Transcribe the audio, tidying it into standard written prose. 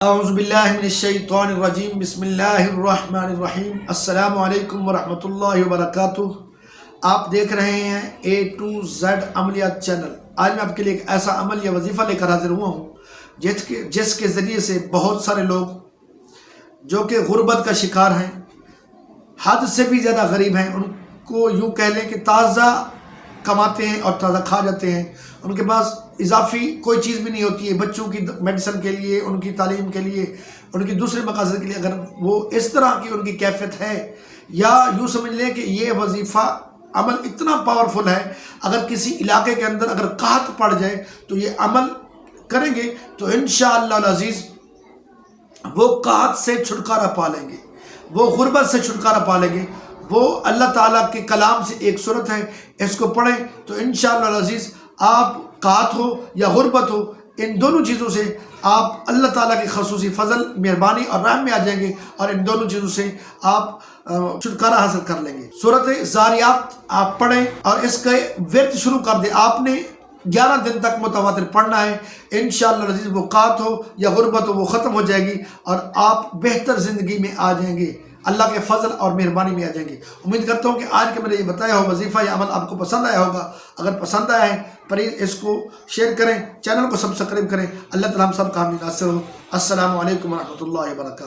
اعوذ باللہ من الشیطان الرجیم بسم اللہ الرحمن الرحیم السلام علیکم ورحمۃ اللہ وبرکاتہ۔ آپ دیکھ رہے ہیں A to Z عملیات چینل۔ آج میں آپ کے لیے ایک ایسا عمل یا وظیفہ لے کر حاضر ہوا ہوں جس کے ذریعے سے بہت سارے لوگ جو کہ غربت کا شکار ہیں، حد سے بھی زیادہ غریب ہیں، ان کو یوں کہہ لیں کہ تازہ کماتے ہیں اور تازہ کھا جاتے ہیں، ان کے پاس اضافی کوئی چیز بھی نہیں ہوتی ہے بچوں کی میڈیسن کے لیے، ان کی تعلیم کے لیے، ان کی دوسرے مقاصد کے لیے۔ اگر وہ اس طرح کی ان کی کیفیت ہے، یا یوں سمجھ لیں کہ یہ وظیفہ عمل اتنا پاورفل ہے، اگر کسی علاقے کے اندر اگر قحط پڑ جائے تو یہ عمل کریں گے تو انشاءاللہ العزیز وہ قحط سے چھٹکارا پا لیں گے، وہ غربت سے چھٹکارا پا لیں گے۔ وہ اللہ تعالیٰ کے کلام سے ایک سورت ہے، اس کو پڑھیں تو انشاءاللہ العزیز آپ قحط ہو یا غربت ہو، ان دونوں چیزوں سے آپ اللہ تعالیٰ کی خصوصی فضل، مہربانی اور رحم میں آ جائیں گے، اور ان دونوں چیزوں سے آپ چھٹکارا حاصل کر لیں گے۔ سورت زاریات آپ پڑھیں اور اس کا ورد شروع کر دیں۔ آپ نے 11 دن تک متواتر پڑھنا ہے، انشاءاللہ العزیز وہ قحط ہو یا غربت ہو وہ ختم ہو جائے گی، اور آپ بہتر زندگی میں آ جائیں گے، اللہ کے فضل اور مہربانی میں آ جائیں گے۔ امید کرتا ہوں کہ آج کے میں نے یہ بتایا ہو وظیفہ یا عمل آپ کو پسند آیا ہوگا۔ اگر پسند آیا ہے پلیز اس کو شیئر کریں، چینل کو سبسکرائب کریں۔ اللہ تعالیٰ ہم سب کا حامی ناصر ہو۔ السلام علیکم ورحمۃ اللہ وبرکاتہ۔